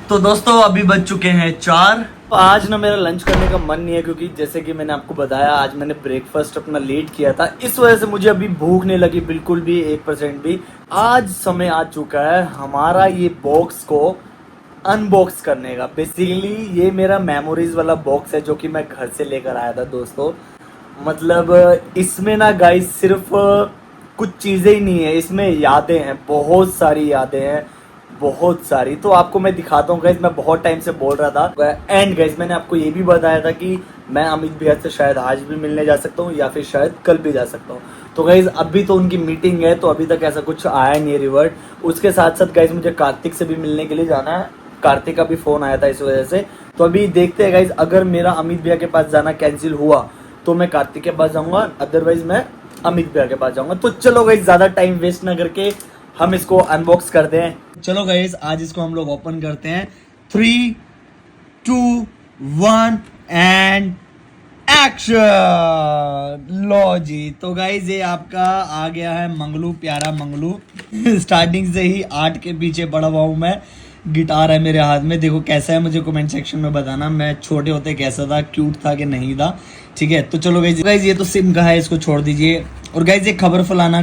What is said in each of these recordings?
तो दोस्तों अभी बज चुके हैं 4। आज ना मेरा लंच करने का मन नहीं है क्योंकि जैसे कि मैंने आपको बताया आज मैंने ब्रेकफास्ट अपना लेट किया था, इस वजह से मुझे अभी भूख नहीं लगी बिल्कुल भी 1% भी। आज समय आ चुका है हमारा ये बॉक्स को अनबॉक्स करने का। बेसिकली ये मेरा मेमोरीज वाला बॉक्स है जो कि मैं घर से लेकर आया था दोस्तों। मतलब इसमें ना गाइस सिर्फ कुछ चीज़ें ही नहीं है, इसमें यादें हैं, बहुत सारी यादें हैं, बहुत सारी। तो आपको मैं दिखाता हूँ गाइस, मैं बहुत टाइम से बोल रहा था। एंड गाइस मैंने आपको ये भी बताया था कि मैं अमित भैया से शायद आज भी मिलने जा सकता हूँ या फिर शायद कल भी जा सकता हूँ। तो गाइस अभी तो उनकी मीटिंग है तो अभी तक ऐसा कुछ आया नहीं है रिवर्ट। उसके साथ साथ गाइस मुझे कार्तिक से भी मिलने के लिए जाना है, कार्तिक का भी फ़ोन आया था इस वजह से। तो अभी देखते हैं गाइस, अगर मेरा अमित भैया के पास जाना कैंसिल हुआ तो मैं कार्तिक के पास जाऊंगा, अदरवाइज मैं अमित भैया के पास जाऊंगा। तो चलो गाइस ज़्यादा टाइम वेस्ट ना करके हम इसको अनबॉक्स करते हैं। चलो गाइस आज इसको हम लोग ओपन करते हैं। 3, 2, 1 एंड एक्शन। लो जी, तो गाइस ये आपका आ गया है मंगलू, प्यारा मंगलू। स्टार्टिंग से ही आर्ट के पीछे पड़ा हुआ हूँ मैं। गिटार है मेरे हाथ में, देखो कैसा है मुझे कमेंट सेक्शन में बताना, मैं छोटे होते कैसा था, क्यूट था कि नहीं था। ठीक है तो चलो गाइस ये तो सिम का है, इसको छोड़ दीजिए। और गाइस ये खबर फलाना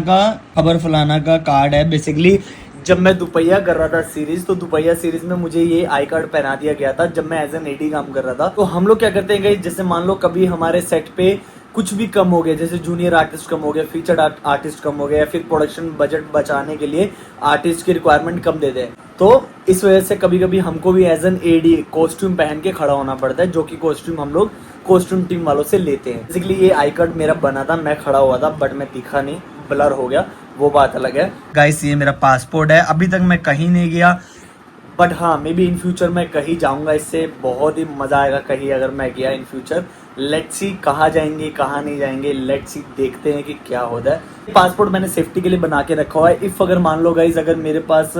का कार्ड है। बेसिकली जब मैं दुपहिया कर रहा था सीरीज, तो दुपहिया सीरीज में मुझे ये आई कार्ड पहना दिया गया था जब मैं एज एन एडी काम कर रहा था। तो हम लोग क्या करते हैं गाइस, जैसे मान लो कभी हमारे सेट पे कुछ भी कम हो गया, जैसे जूनियर आर्टिस्ट कम हो गया, फीचर्ड आर्टिस्ट कम हो गया, या फिर प्रोडक्शन बजट बचाने के लिए आर्टिस्ट की रिक्वायरमेंट कम दे दे, तो इस वजह से कभी कभी हमको भी एज एन एडी कॉस्ट्यूम पहन के खड़ा होना पड़ता है, जो कि कॉस्ट्यूम हम लोग कॉस्ट्यूम टीम वालों से लेते हैं। बेसिकली ये आई कार्ड मेरा बना था, मैं खड़ा हुआ था बट मैं दिखा नहीं, ब्लर हो गया, वो बात अलग है। गाइस ये मेरा पासपोर्ट है, अभी तक मैं कहीं नहीं गया बट हाँ मे बी इन फ्यूचर मैं कहीं जाऊंगा, इससे बहुत ही मजा आएगा कहीं अगर मैं गया इन फ्यूचर। लेट्स सी कहाँ जाएंगे कहाँ नहीं जाएंगे, लेट्स सी देखते हैं कि क्या होता है। पासपोर्ट मैंने सेफ्टी के लिए बना के रखा हुआ है। इफ अगर मान लो गाइज अगर मेरे पास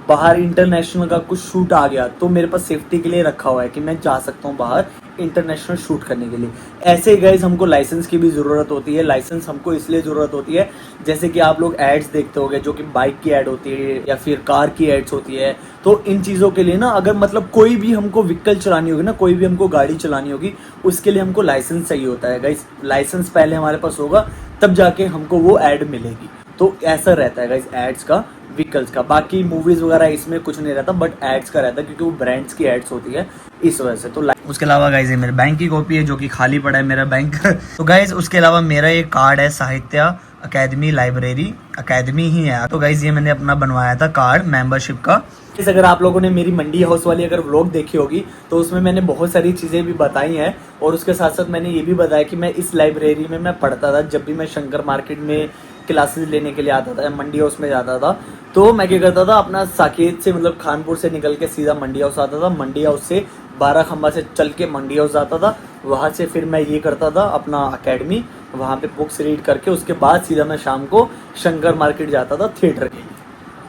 बाहर इंटरनेशनल का कुछ शूट आ गया तो मेरे पास सेफ्टी के लिए रखा हुआ है कि मैं जा सकता हूँ बाहर इंटरनेशनल शूट करने के लिए। ऐसे ही गाइज हमको लाइसेंस की भी ज़रूरत होती है। लाइसेंस हमको इसलिए ज़रूरत होती है जैसे कि आप लोग एड्स देखते होंगे जो कि बाइक की ऐड होती है या फिर कार की एड्स होती है। तो इन चीज़ों के लिए ना अगर मतलब कोई भी हमको व्हीकल चलानी होगी ना, कोई भी हमको गाड़ी चलानी होगी, उसके लिए हमको लाइसेंस चाहिए होता है गाइज। लाइसेंस पहले हमारे पास होगा तब जाके हमको वो ऐड मिलेगी। तो ऐसा रहता है गाइज एड्स का, व्हीकल्स का। बाकी मूवीज वगैरह इसमें कुछ नहीं रहता बट एड्स का रहता है क्योंकि वो ब्रांड्स की एड्स होती है इस वजह से। तो उसके अलावा गाइज ये मेरे बैंक की कॉपी है जो कि खाली पड़ा है मेरा बैंक। तो गाइज उसके अलावा मेरा ये कार्ड है साहित्य अकेडमी लाइब्रेरी अकेडमी ही है। तो गाइज ये मैंने अपना बनवाया था कार्ड मेंबरशिप का। अगर आप लोगों ने मेरी मंडी हाउस वाली अगर व्लॉग देखी होगी तो उसमें मैंने बहुत सारी चीज़ें भी बताई हैं, और उसके साथ साथ मैंने ये भी बताया कि मैं इस लाइब्रेरी में मैं पढ़ता था। जब भी मैं शंकर मार्केट में क्लासेस लेने के लिए आता था या मंडी हाउस में जाता था तो मैं क्या करता था, अपना साकेत से मतलब खानपुर से निकल के सीधा मंडी हाउस आता था, मंडी हाउस से 12 खंबा से चल के मंडी हाउस आता था, वहाँ से फिर मैं ये करता था अपना अकेडमी, वहाँ पे बुक्स रीड करके उसके बाद सीधा मैं शाम को शंकर मार्केट जाता था थिएटर के लिए।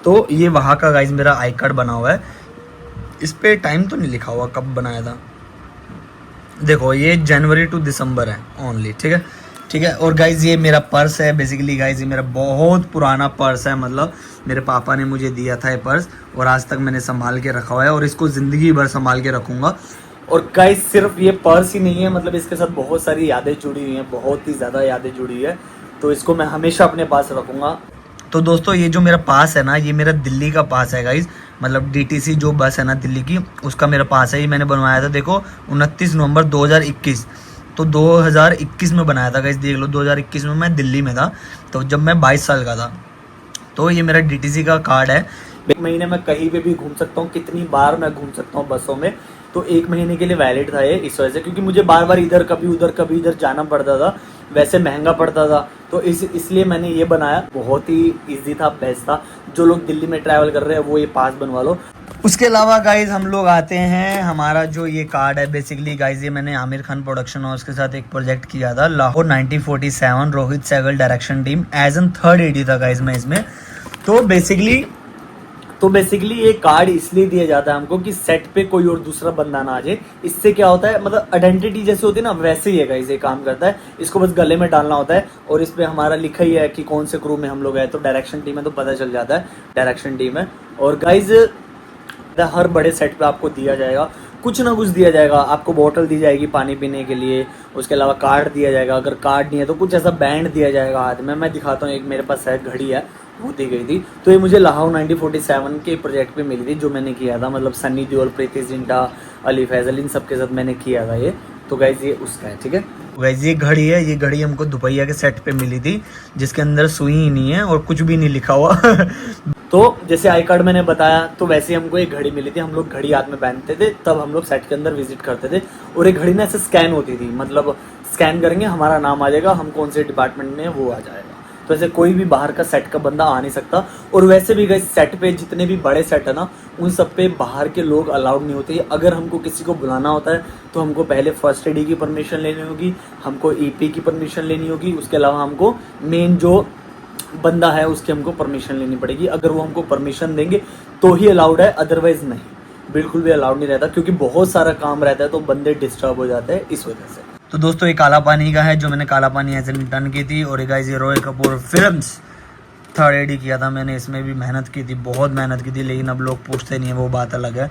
तो ये वहाँ का गाइज मेरा आई कार्ड बना हुआ है। इस पे टाइम तो नहीं लिखा हुआ कब बनाया था, देखो ये जनवरी टू दिसंबर है ओनली। ठीक है। और गाइज ये मेरा पर्स है। बेसिकली गाइज ये मेरा बहुत पुराना पर्स है, मतलब मेरे पापा ने मुझे दिया था ये पर्स और आज तक मैंने संभाल के रखा हुआ है और इसको ज़िंदगी भर संभाल के रखूँगा। और गाइज सिर्फ ये पर्स ही नहीं है, मतलब इसके साथ बहुत सारी यादें जुड़ी हुई हैं, बहुत ही ज़्यादा यादें जुड़ी हुई है, तो इसको मैं हमेशा अपने पास रखूँगा। तो दोस्तों ये जो मेरा पास है ना, ये मेरा दिल्ली का पास है गाइज, मतलब डीटीसी जो बस है ना दिल्ली की, उसका मेरा पास है। ये मैंने बनवाया था देखो 29 नवंबर 2021, तो 2021 में बनाया था गाइज, देख लो 2021 में मैं दिल्ली में था, तो जब मैं 22 साल का था। तो ये मेरा डीटीसी का कार्ड है। एक महीने में कहीं पे भी घूम सकता हूँ, कितनी बार मैं घूम सकता हूँ बसों में। तो 1 महीने के लिए वैलिड था ये इस वजह से, क्योंकि मुझे बार बार इधर कभी इधर जाना पड़ता था, वैसे महंगा पड़ता था, तो इसलिए मैंने ये बनाया। बहुत ही ईजी था, बेस्ट था। जो लोग दिल्ली में ट्रैवल कर रहे हैं वो ये पास बनवा लो। उसके अलावा गाइज हम लोग आते हैं हमारा जो ये कार्ड है। बेसिकली गाइज ये मैंने आमिर खान प्रोडक्शन हाउस के साथ एक प्रोजेक्ट किया था, Lahore 1947 Rohit Sahgal direction team, as an 3rd AD था गाइज मैं इसमें। तो बेसिकली ये कार्ड इसलिए दिया जाता है हमको कि सेट पे कोई और दूसरा बंदा ना आ जाए। इससे क्या होता है, मतलब आइडेंटिटी जैसे होती है ना, वैसे ही है गाइस ये काम करता है। इसको बस गले में डालना होता है और इस पे हमारा लिखा ही है कि कौन से क्रू में हम लोग हैं। तो डायरेक्शन टीम है तो पता चल जाता है डायरेक्शन टीम है। और गाइज हर बड़े सेट पे आपको दिया जाएगा, कुछ ना कुछ दिया जाएगा। आपको बोतल दी जाएगी पानी पीने के लिए, उसके अलावा कार्ड दिया जाएगा, अगर कार्ड नहीं है तो कुछ ऐसा बैंड दिया जाएगा हाथ में। मैं दिखाता हूँ, एक मेरे पास है घड़ी है, वो दी गई थी। तो ये मुझे लाहौर 1947 के प्रोजेक्ट पे मिली थी, जो मैंने किया था, मतलब सन्नी देओल, प्रीति जिंटा, अली फैजल, इन सब के साथ मैंने किया था ये। तो गाइज ये उसका है, ठीक है। गाइज ये घड़ी है, ये घड़ी हमको दुपहिया के सेट पे मिली थी, जिसके अंदर सुई ही नहीं है और कुछ भी नहीं लिखा हुआ तो जैसे आई कार्ड मैंने बताया, तो वैसे हमको एक घड़ी मिली थी। हम लोग घड़ी हाथ में पहनते थे, तब हम लोग सेट के अंदर विजिट करते थे। और एक घड़ी ना ऐसे स्कैन होती थी, मतलब स्कैन करेंगे हमारा नाम आ जाएगा, हम कौन से डिपार्टमेंट में वो आ जाएगा। तो ऐसे कोई भी बाहर का सेट का बंदा आ नहीं सकता। और वैसे भी गए सेट पे जितने भी बड़े सेट है ना, उन सब पे बाहर के लोग अलाउड नहीं होते। अगर हमको किसी को बुलाना होता है तो हमको पहले फर्स्ट एडी की परमिशन लेनी होगी, हमको ईपी की परमिशन लेनी होगी, उसके अलावा हमको मेन जो बंदा है उसकी हमको परमिशन लेनी पड़ेगी। अगर वो हमको परमिशन देंगे तो ही अलाउड है, अदरवाइज नहीं, बिल्कुल भी अलाउड नहीं रहता, क्योंकि बहुत सारा काम रहता है तो बंदे डिस्टर्ब हो जाते हैं इस वजह से। तो दोस्तों ये काला पानी का है, जो मैंने काला पानी ऐसे डन की थी। और गाइस ये Roy Kapur Films third AD किया था मैंने, इसमें भी मेहनत की थी, बहुत मेहनत की थी, लेकिन अब लोग पूछते नहीं है, वो बात अलग है।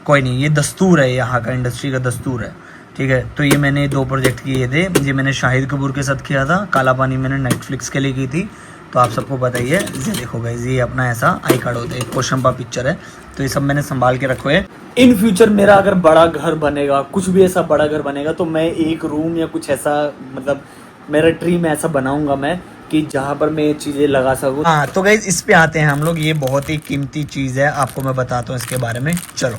कोई नहीं, ये दस्तूर है, यहाँ का इंडस्ट्री का दस्तूर है, ठीक है। तो ये मैंने 2 प्रोजेक्ट किए थे। ये मैंने शाहिद कपूर के साथ किया था, काला पानी मैंने नेटफ्लिक्स के लिए की थी। तो आप सबको बताइए, ये देखो गाइस, ये अपना ऐसा आई कार्ड होता है, कोशंबा पिक्चर है। तो ये सब मैंने संभाल के रखे है। इन फ्यूचर मेरा अगर बड़ा घर बनेगा, कुछ भी ऐसा बड़ा घर बनेगा, तो मैं एक रूम या कुछ ऐसा, मतलब मेरा ड्रीम ऐसा बनाऊंगा मैं कि जहाँ पर मैं ये चीज़ें लगा सकूँ। हाँ तो गाइस इस पे आते हैं हम लोग। ये बहुत ही कीमती चीज़ है, आपको मैं बताता हूँ इसके बारे में, चलो।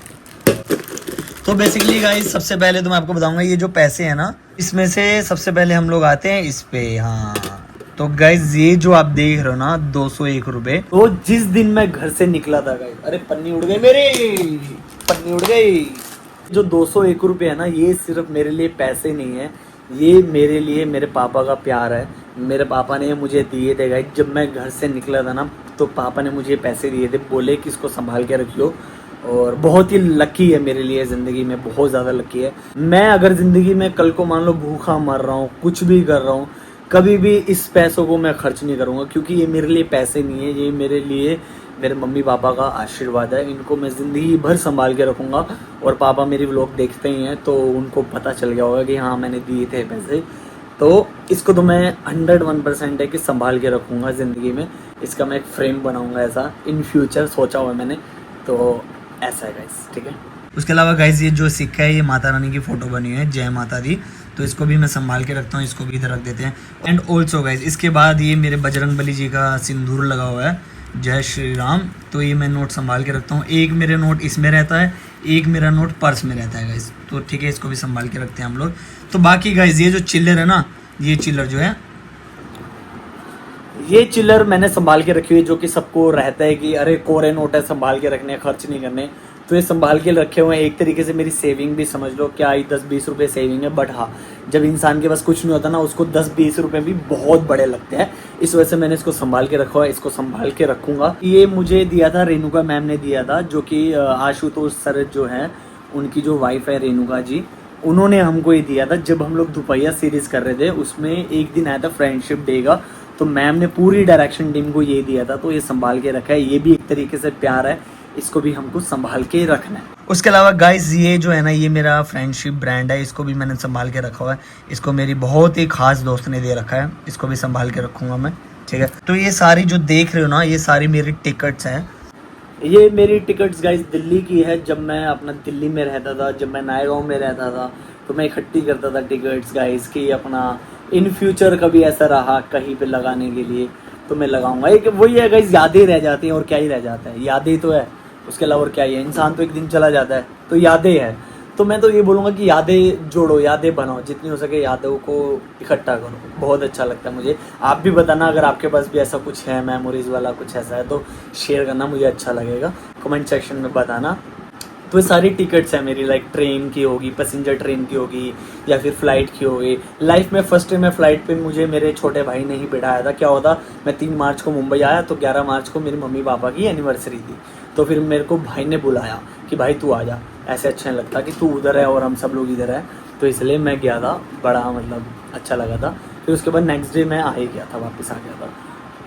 तो बेसिकली गाइस सबसे पहले तो मैं आपको बताऊंगा, ये जो पैसे हैं ना, इसमें से सबसे पहले हम लोग आते हैं इस पे। हाँ तो गाइस ये जो आप देख रहे हो ना, 201 रुपए। तो जिस दिन मैं घर से निकला था गाइस, अरे पन्नी उड़ गई मेरी, पन्नी उड़ गई। जो 201 रुपए है ना, ये सिर्फ मेरे लिए पैसे नहीं है, ये मेरे लिए मेरे पापा का प्यार है। मेरे पापा ने मुझे दिए थे गाइस, जब मैं घर से निकला था ना, तो पापा ने मुझे पैसे दिए थे, बोले कि इसको संभाल के रख लो। और बहुत ही लकी है मेरे लिए, ज़िंदगी में बहुत ज़्यादा लकी है। मैं अगर ज़िंदगी में कल को मान लो भूखा मर रहा हूँ, कुछ भी कर रहा हूँ, कभी भी इस पैसों को मैं खर्च नहीं करूँगा, क्योंकि ये मेरे लिए पैसे नहीं है, ये मेरे लिए मेरे मम्मी पापा का आशीर्वाद है। इनको मैं ज़िंदगी भर संभाल के रखूँगा। और पापा मेरी व्लॉग देखते ही हैं, तो उनको पता चल गया होगा कि हाँ मैंने दिए थे पैसे। तो इसको तो मैं 101% है कि संभाल के रखूँगा ज़िंदगी में। इसका मैं एक फ्रेम बनाऊँगा ऐसा, इन फ्यूचर सोचा हुआ है मैंने, तो ऐसा है गाइस, ठीक है। उसके अलावा गाइस ये जो सिक्का है, ये माता रानी की फ़ोटो बनी हुई है, जय माता दी। तो इसको भी मैं संभाल के रखता हूँ, इसको भी इधर रख देते हैं। एंड ऑल्सो गाइस इसके बाद ये मेरे बजरंग बली जी का सिंदूर लगा हुआ है, जय श्री राम। तो ये मैं नोट संभाल के रखता हूँ। एक मेरे नोट इसमें रहता है, एक मेरा नोट पर्स में रहता है गाइस, तो ठीक है, इसको भी संभाल के रखते हैं हम लोग। तो बाकी गाइस ये जो चिल्लर है ना, ये चिल्लर जो है, ये चिल्लर मैंने संभाल के रखी हुई है, जो कि सबको रहता है कि अरे कोरे नोट है, संभाल के रखने, खर्च नहीं करने। तो ये संभाल के रखे हुए हैं, एक तरीके से मेरी सेविंग भी समझ लो, क्या 10-20 रुपये सेविंग है। बट हाँ, जब इंसान के पास कुछ नहीं होता ना, उसको 10-20 रुपये भी बहुत बड़े लगते हैं। इस वजह से मैंने इसको संभाल के रखा हुआ है, इसको संभाल के रखूँगा। ये मुझे दिया था, रेणुका मैम ने दिया था, जो कि आशुतोष सर जो हैं, उनकी जो वाइफ है रेणुका जी, उन्होंने हमको ये दिया था जब हम लोग दुपहिया सीरीज़ कर रहे थे। उसमें एक दिन आया था फ्रेंडशिप डे का, तो मैम ने पूरी डायरेक्शन टीम को ये दिया था, तो ये संभाल के रखा है। ये भी एक तरीके से प्यार है, इसको भी हमको संभाल के रखना है। उसके अलावा गाइस ये जो है ना, ये मेरा फ्रेंडशिप ब्रांड है, इसको भी मैंने संभाल के रखा हुआ है। इसको मेरी बहुत ही खास दोस्त ने दे रखा है, इसको भी संभाल के रखूँगा मैं, ठीक है। तो ये सारी जो देख रहे हो ना, ये सारी मेरी टिकट्स हैं। ये मेरी टिकट्स गाइस दिल्ली की है। जब मैं अपना दिल्ली में रहता था, जब मैं नायगांव में रहता था, तो मैं इकट्ठी करता था टिकट्स गाइस की अपना, इन फ्यूचर कभी ऐसा रहा कहीं पे लगाने के लिए तो मैं लगाऊंगा। एक वही है गाइस, यादें रह जाती हैं, और क्या ही रह जाता है, यादें तो है, उसके अलावा और क्या ही है। इंसान तो एक दिन चला जाता है, तो यादें हैं। तो मैं तो ये बोलूँगा कि यादें जोड़ो, यादें बनाओ, जितनी हो सके यादों को इकट्ठा करो, बहुत अच्छा लगता है मुझे। आप भी बताना अगर आपके पास भी ऐसा कुछ है, मेमोरीज वाला कुछ ऐसा है, तो शेयर करना, मुझे अच्छा लगेगा, कमेंट सेक्शन में बताना। तो ये सारी टिकट्स हैं मेरी, लाइक ट्रेन की होगी, पैसेंजर ट्रेन की होगी, या फिर फ़्लाइट की होगी। लाइफ में फर्स्ट टाइम मैं फ़्लाइट पे मुझे मेरे छोटे भाई ने ही बिठाया था। क्या होता, मैं 3 मार्च को मुंबई आया, तो 11 मार्च को मेरी मम्मी पापा की एनिवर्सरी थी। तो फिर मेरे को भाई ने बुलाया कि भाई तू आ जा, ऐसे अच्छा नहीं लगता कि तू उधर है और हम सब लोग इधर है, तो इसलिए मैं गया था, बड़ा मतलब अच्छा लगा था। फिर उसके बाद नेक्स्ट डे मैं आ ही गया था, वापस आ गया था।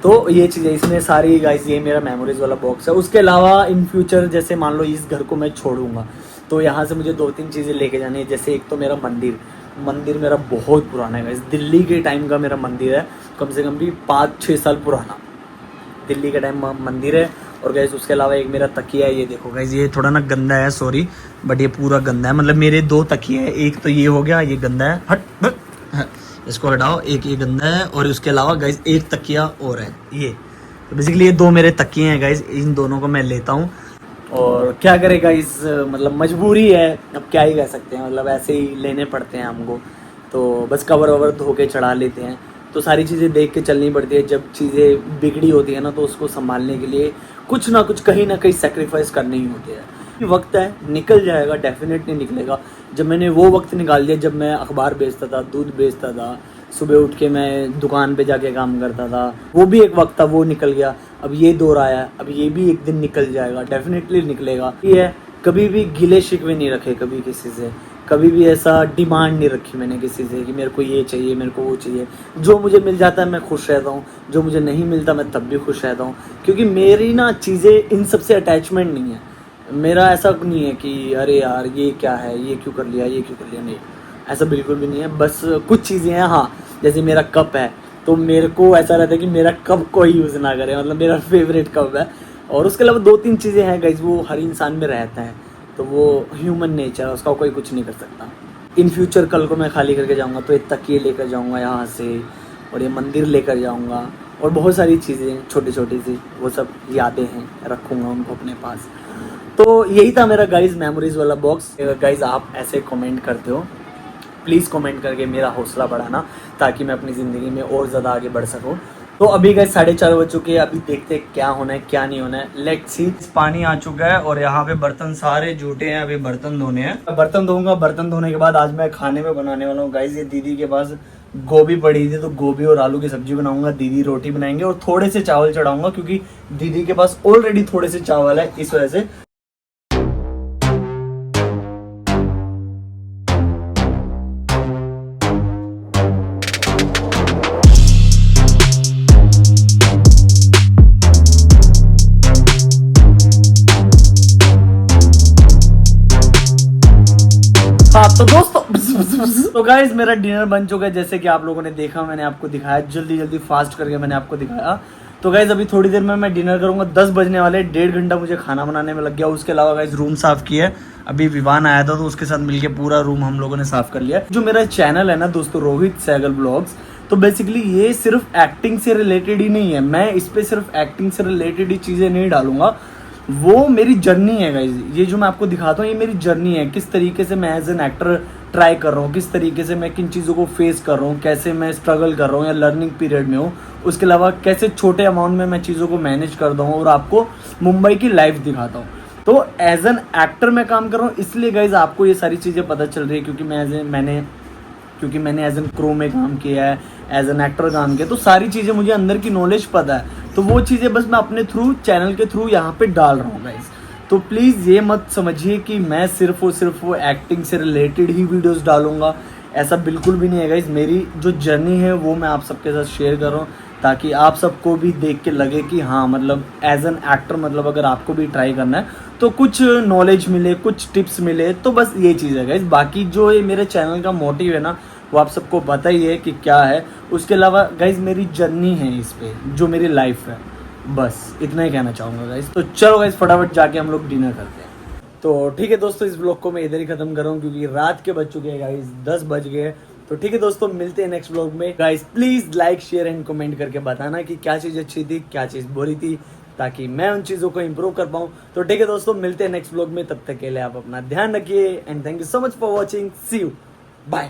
तो ये चीज़ें इसमें सारी गाइस, ये मेरा मेमोरीज वाला बॉक्स है। उसके अलावा इन फ्यूचर जैसे मान लो इस घर को मैं छोड़ूंगा तो यहाँ से मुझे 2-3 चीज़ें लेके जानी है। जैसे एक तो मेरा मंदिर मेरा बहुत पुराना है गाइस, दिल्ली के टाइम का मेरा मंदिर है, कम से कम भी 5-6 साल पुराना दिल्ली के टाइम मंदिर है। और गाइस उसके अलावा एक मेरा तकिया है, ये देखो गाइस, ये थोड़ा ना गंदा है, सॉरी, बट ये पूरा गंदा है। मतलब मेरे 2 तकिए हैं, एक तो ये हो गया, ये गंदा है, हट, इसको हटाओ, एक ये गंदा है। और उसके अलावा गाइस एक तकिया और है ये, तो बेसिकली ये 2 मेरे तकिए हैं गाइस, इन दोनों को मैं लेता हूँ। और क्या करें गाइस, मतलब मजबूरी है, अब क्या ही कह सकते हैं, मतलब ऐसे ही लेने पड़ते हैं हमको, तो बस कवर ववर धो के चढ़ा लेते हैं। तो सारी चीज़ें देख के चलनी पड़ती है, जब चीज़ें बिगड़ी होती है ना तो उसको संभालने के लिए कुछ ना कुछ कहीं ना कहीं सेक्रीफाइस करने ही होते हैं। वक्त है, निकल जाएगा, डेफिनेटली निकलेगा। जब मैंने वो वक्त निकाल दिया जब मैं अखबार बेचता था, दूध बेचता था, सुबह उठ के मैं दुकान पे जाके काम करता था, वो भी एक वक्त था, वो निकल गया। अब ये दौर आया, अब ये भी एक दिन निकल जाएगा, डेफिनेटली निकलेगा। ये है, कभी भी गिले शिकवे नहीं रखे कभी किसी से, कभी भी ऐसा डिमांड नहीं रखी मैंने किसी से कि मेरे को ये चाहिए, मेरे को वो चाहिए। जो मुझे मिल जाता है मैं खुश रहता हूँ, जो मुझे नहीं मिलता मैं तब भी खुश रहता हूँ, क्योंकि मेरी ना चीज़ें इन सब से अटैचमेंट नहीं है। मेरा ऐसा नहीं है कि अरे यार ये क्या है, ये क्यों कर लिया, ये क्यों कर लिया, नहीं, ऐसा बिल्कुल भी नहीं है। बस कुछ चीज़ें हैं, हाँ, जैसे मेरा कप है तो मेरे को ऐसा रहता है कि मेरा कप कोई यूज़ ना करे, मतलब मेरा फेवरेट कप है। और उसके अलावा 2-3 चीज़ें हैं गाइज, वो हर इंसान में रहता है, तो वो ह्यूमन नेचर है, उसका कोई कुछ नहीं कर सकता। इन फ्यूचर कल को मैं खाली करके जाऊँगा तो एक तकिए लेकर जाऊँगा यहाँ से, और ये मंदिर लेकर जाऊँगा, और बहुत सारी चीज़ें छोटी छोटी सी, वो सब यादें हैं, रखूँगा उनको अपने पास। तो यही था मेरा गाइज मेमोरीज वाला बॉक्स। गाइज आप ऐसे कमेंट करते हो, प्लीज़ कमेंट करके मेरा हौसला बढ़ाना, ताकि मैं अपनी ज़िंदगी में और ज़्यादा आगे बढ़ सकूँ। तो अभी गाइस 4:30 बज चुके हैं, अभी देखते हैं क्या होना है क्या नहीं होना है, लेट्स सी। पानी आ चुका है और यहाँ पे बर्तन सारे जूटे हैं, अभी बर्तन धोने हैं। बर्तन धोऊंगा, बर्तन धोने के बाद आज मैं खाने में बनाने वाला हूँ गाइस, ये दीदी के पास गोभी पड़ी थी तो गोभी और आलू की सब्जी बनाऊंगा, दीदी रोटी बनाएंगे और थोड़े से चावल चढ़ाऊंगा, क्योंकि दीदी के पास ऑलरेडी थोड़े से चावल है, इस वजह से। तो दोस्तों, तो गाइज मेरा डिनर बन चुका है, जैसे कि आप लोगों ने देखा, मैंने आपको दिखाया, जल्दी फास्ट करके मैंने आपको दिखाया। तो गाइज अभी थोड़ी देर में मैं डिनर करूंगा, 10 बजने वाले, 1.5 घंटा मुझे खाना बनाने में लग गया। उसके अलावा गाइज रूम साफ किया है, अभी विवान आया था तो उसके साथ मिलके पूरा रूम हम लोगों ने साफ कर लिया। जो मेरा चैनल है ना दोस्तों, रोहित सहगल ब्लॉग्स, तो बेसिकली ये सिर्फ एक्टिंग से रिलेटेड ही नहीं है, मैं इस पे सिर्फ एक्टिंग से रिलेटेड ही चीज़ें नहीं डालूंगा, वो मेरी जर्नी है गाइज। ये जो मैं आपको दिखाता हूँ ये मेरी जर्नी है, किस तरीके से मैं एज एन एक्टर ट्राई कर रहा हूँ, किस तरीके से मैं किन चीज़ों को फेस कर रहा हूँ, कैसे मैं स्ट्रगल कर रहा हूँ या लर्निंग पीरियड में हूँ। उसके अलावा कैसे छोटे अमाउंट में मैं चीज़ों को मैनेज करता हूँ और आपको मुंबई की लाइफ दिखाता हूँ। तो एज एन एक्टर मैं काम कर रहा हूँ, इसलिए गाइज आपको ये सारी चीज़ें पता चल रही है, क्योंकि मैंने एज एन क्रू में काम किया है, एज एन एक्टर काम किया, तो सारी चीज़ें मुझे अंदर की नॉलेज पता है, तो वो चीज़ें बस मैं अपने थ्रू चैनल के थ्रू यहाँ पे डाल रहा हूँ गाइज। तो प्लीज़ ये मत समझिए कि मैं सिर्फ और सिर्फ वो एक्टिंग से रिलेटेड ही वीडियोस डालूंगा, ऐसा बिल्कुल भी नहीं है गाइज। मेरी जो जर्नी है वो मैं आप सबके साथ शेयर कर रहा हूँ, ताकि आप सबको भी देख के लगे कि हाँ, मतलब एज एन एक्टर, मतलब अगर आपको भी ट्राई करना है तो कुछ नॉलेज मिले, कुछ टिप्स मिले, तो बस ये चीज़ है गाइज। बाकी जो ये मेरे चैनल का मोटिव है ना, वो आप सबको पता ही है कि क्या है। उसके अलावा गाइज मेरी जर्नी है इस पे, जो मेरी लाइफ है, बस इतना ही कहना चाहूँगा गाइज। तो चलो गाइज फटाफट जाके हम लोग डिनर करते हैं। तो ठीक है दोस्तों, इस ब्लॉग को मैं इधर ही खत्म कर रहा हूँ, क्योंकि रात के बज चुके हैं गाइज, 10 बज गए। तो ठीक है दोस्तों, मिलते हैं नेक्स्ट ब्लॉग में। Guys please like share and comment करके बताना कि क्या चीज़ अच्छी थी, क्या चीज़ बुरी थी, ताकि मैं उन चीज़ों को इम्प्रूव कर पाऊँ। तो ठीक है दोस्तों, मिलते हैं नेक्स्ट ब्लॉग में, तब तक के लिए आप अपना ध्यान रखिए and thank you so much for watching, see you, bye.